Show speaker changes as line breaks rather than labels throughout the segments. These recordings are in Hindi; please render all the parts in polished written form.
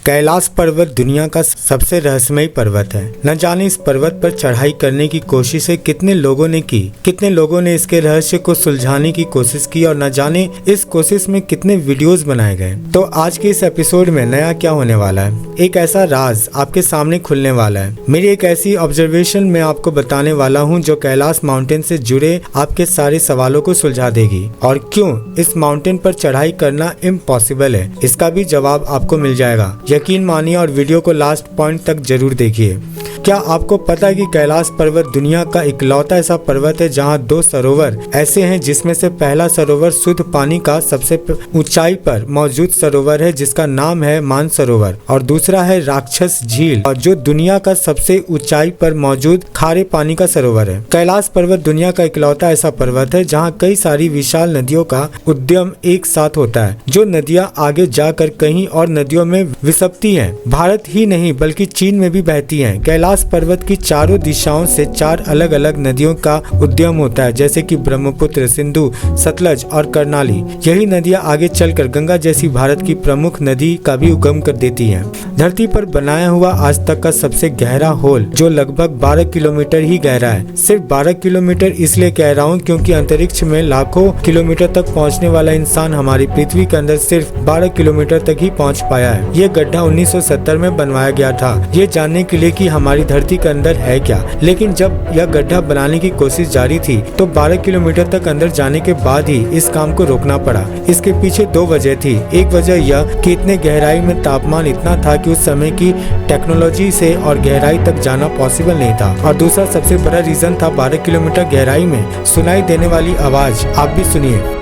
कैलाश पर्वत दुनिया का सबसे रहस्यमयी पर्वत है। न जाने इस पर्वत पर चढ़ाई करने की कोशिशें कितने लोगों ने की, कितने लोगों ने इसके रहस्य को सुलझाने की कोशिश की और न जाने इस कोशिश में कितने वीडियोस बनाए गए। तो आज के इस एपिसोड में नया क्या होने वाला है, एक ऐसा राज आपके सामने खुलने वाला है। मेरी एक ऐसी ऑब्जर्वेशन मैं आपको बताने वाला हूँ जो कैलाश माउंटेन से जुड़े आपके सारे सवालों को सुलझा देगी। और क्यों इस माउंटेन पर चढ़ाई करना इम्पॉसिबल है, इसका भी जवाब आपको मिल जाएगा। यकीन मानिए और वीडियो को लास्ट पॉइंट तक जरूर देखिए। क्या आपको पता है कि कैलाश पर्वत दुनिया का इकलौता ऐसा पर्वत है जहां दो सरोवर ऐसे हैं, जिसमें से पहला सरोवर शुद्ध पानी का सबसे ऊंचाई पर मौजूद सरोवर है जिसका नाम है मानसरोवर, और दूसरा है राक्षस झील और जो दुनिया का सबसे ऊंचाई पर मौजूद खारे पानी का सरोवर है। कैलाश पर्वत दुनिया का इकलौता ऐसा पर्वत है जहाँ कई सारी विशाल नदियों का उद्गम एक साथ होता है, जो नदियाँ आगे जाकर कहीं और नदियों में विसपती हैं। भारत ही नहीं बल्कि चीन में भी बहती हैं। कैलाश पर्वत की चारों दिशाओं से चार अलग अलग नदियों का उद्गम होता है, जैसे कि ब्रह्मपुत्र, सिंधु, सतलज और कर्णाली। यही नदियां आगे चलकर गंगा जैसी भारत की प्रमुख नदी का भी उगम कर देती हैं। धरती पर बनाया हुआ आज तक का सबसे गहरा होल जो लगभग 12 किलोमीटर ही गहरा है। सिर्फ 12 किलोमीटर इसलिए कह रहा हूँ क्योंकि अंतरिक्ष में लाखों किलोमीटर तक पहुँचने वाला इंसान हमारी पृथ्वी के अंदर सिर्फ 12 किलोमीटर तक ही पहुँच पाया है। ये गड्ढा 1970 में बनवाया गया था, ये जानने के लिए कि हमारी धरती के अंदर है क्या। लेकिन जब यह गड्ढा बनाने की कोशिश जारी थी तो 12 किलोमीटर तक अंदर जाने के बाद ही इस काम को रोकना पड़ा। इसके पीछे दो वजह थी। एक वजह यह कि इतने गहराई में तापमान इतना था कि उस समय की टेक्नोलॉजी से और गहराई तक जाना पॉसिबल नहीं था, और दूसरा सबसे बड़ा रीजन था 12 किलोमीटर गहराई में सुनाई देने वाली आवाज। आप भी सुनिए।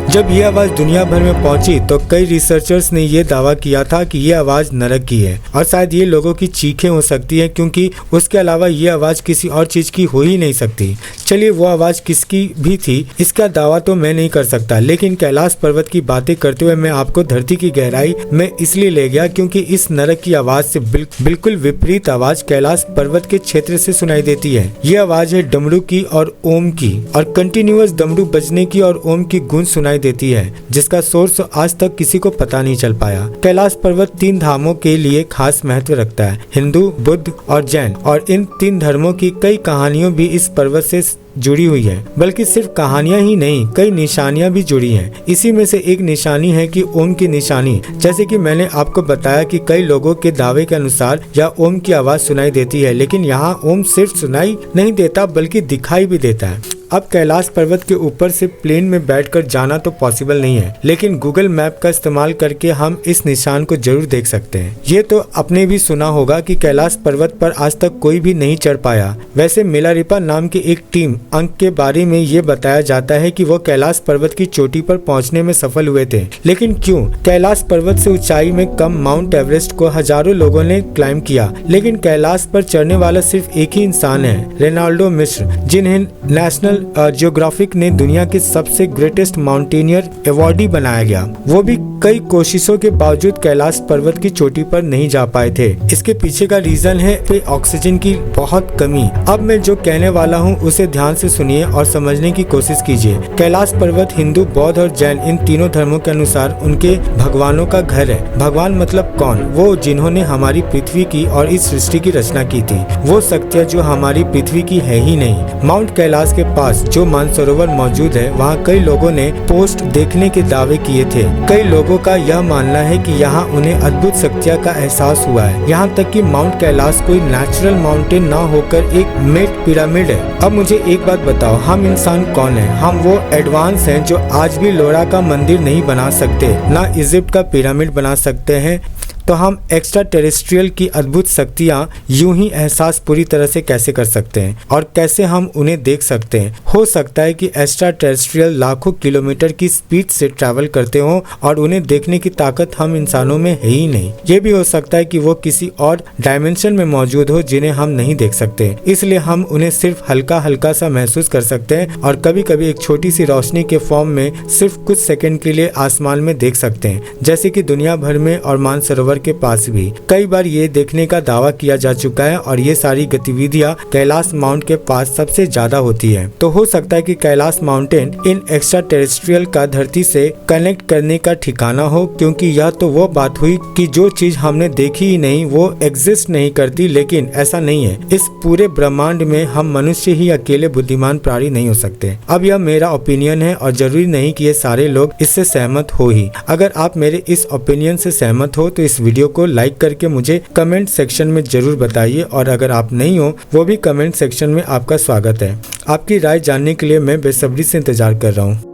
जब ये आवाज दुनिया भर में पहुंची तो कई रिसर्चर्स ने ये दावा किया था कि ये आवाज नरक की है और शायद ये लोगों की चीखें हो सकती है, क्योंकि उसके अलावा ये आवाज किसी और चीज की हो ही नहीं सकती। चलिए वो आवाज किसकी भी थी इसका दावा तो मैं नहीं कर सकता, लेकिन कैलाश पर्वत की बातें करते हुए मैं आपको धरती की गहराई में इसलिए ले गया क्योंकि इस नरक की आवाज से बिल्कुल विपरीत आवाज कैलाश पर्वत के क्षेत्र से सुनाई देती है। ये आवाज है डमरू की और ओम की, और कंटिन्यूअस डमरू बजने की और ओम की गूंज सुनाई देती है, जिसका सोर्स आज तक किसी को पता नहीं चल पाया। कैलाश पर्वत 3 धामों के लिए खास महत्व रखता है, हिंदू, बुद्ध और जैन, और इन 3 धर्मों की कई कहानियों भी इस पर्वत से जुड़ी हुई है। बल्कि सिर्फ कहानियां ही नहीं, कई निशानियां भी जुड़ी हैं। इसी में से एक निशानी है कि ओम की निशानी। जैसे कि मैंने आपको बताया कि कई लोगों के दावे के अनुसार यह ओम की आवाज सुनाई देती है, लेकिन यहाँ ओम सिर्फ सुनाई नहीं देता बल्कि दिखाई भी देता है। अब कैलाश पर्वत के ऊपर से प्लेन में बैठकर जाना तो पॉसिबल नहीं है, लेकिन गूगल मैप का इस्तेमाल करके हम इस निशान को जरूर देख सकते हैं। ये तो आपने भी सुना होगा कि कैलाश पर्वत पर आज तक कोई भी नहीं चढ़ पाया। वैसे मिलारिपा नाम की एक टीम अंक के बारे में ये बताया जाता है कि वो कैलाश पर्वत की चोटी पर पहुंचने में सफल हुए थे। लेकिन क्यों? कैलाश पर्वत से ऊंचाई में कम माउंट एवरेस्ट को हजारों लोगों ने क्लाइम किया, लेकिन कैलाश पर चढ़ने वाला सिर्फ एक ही इंसान है, रेनाल्डो मिश्र, जिन्हें नेशनल जियोग्राफिक ने दुनिया के सबसे ग्रेटेस्ट माउंटेनियर अवार्डी बनाया गया। वो भी कई कोशिशों के बावजूद कैलाश पर्वत की चोटी पर नहीं जा पाए थे। इसके पीछे का रीजन है ऑक्सीजन की बहुत कमी। अब मैं जो कहने वाला हूँ उसे ध्यान से सुनिए और समझने की कोशिश कीजिए। कैलाश पर्वत हिंदू, बौद्ध और जैन इन तीनों धर्मों के अनुसार उनके भगवानों का घर है। भगवान मतलब कौन? वो जिन्होंने हमारी पृथ्वी की और इस सृष्टि की रचना की थी, वो शक्तियाँ जो हमारी पृथ्वी की है ही नहीं। माउंट कैलाश के पास जो मानसरोवर मौजूद है, वहाँ कई लोगों ने पोस्ट देखने के दावे किए थे। कई लोगों का यह मानना है कि यहाँ उन्हें अद्भुत शक्तियाँ का एहसास हुआ है। यहाँ तक कि माउंट कैलाश कोई नेचुरल माउंटेन ना होकर एक मेड पिरामिड है। अब मुझे एक बात बताओ, हम इंसान कौन है? हम वो एडवांस हैं जो आज भी लोरा का मंदिर नहीं बना सकते, ना इजिप्ट का पिरामिड बना सकते हैं, तो हम एक्स्ट्रा टेरेस्ट्रियल की अद्भुत शक्तियाँ यूं ही एहसास पूरी तरह से कैसे कर सकते हैं और कैसे हम उन्हें देख सकते हैं? हो सकता है कि एक्स्ट्रा टेरेस्ट्रियल लाखों किलोमीटर की स्पीड से ट्रैवल करते हों और उन्हें देखने की ताकत हम इंसानों में है ही नहीं। ये भी हो सकता है कि वो किसी और डायमेंशन में मौजूद हो जिन्हें हम नहीं देख सकते, इसलिए हम उन्हें सिर्फ हल्का हल्का सा महसूस कर सकते हैं और कभी कभी एक छोटी सी रोशनी के फॉर्म में सिर्फ कुछ सेकंड के लिए आसमान में देख सकते हैं, जैसे कि दुनिया भर में और मानसरोवर टावर के पास भी। कई बार ये देखने का दावा किया जा चुका है और ये सारी गतिविधियां कैलाश माउंट के पास सबसे ज्यादा होती है। तो हो सकता है कि Kailash mountain in extra terrestrial का धरती से कनेक्ट करने का ठिकाना हो, क्योंकि यह तो वो बात हुई कि जो चीज हमने देखी ही नहीं वो एग्जिस्ट नहीं करती। लेकिन ऐसा नहीं है, इस पूरे ब्रह्मांड में हम मनुष्य ही अकेले बुद्धिमान प्राणी नहीं हो सकते। अब यह मेरा ओपिनियन है और जरूरी नहीं कि ये सारे लोग इससे सहमत हो ही। अगर आप मेरे इस ओपिनियन से सहमत हो तो इस वीडियो को लाइक करके मुझे कमेंट सेक्शन में जरूर बताइए, और अगर आप नहीं हो वो भी कमेंट सेक्शन में आपका स्वागत है। आपकी राय जानने के लिए मैं बेसब्री से इंतजार कर रहा हूँ।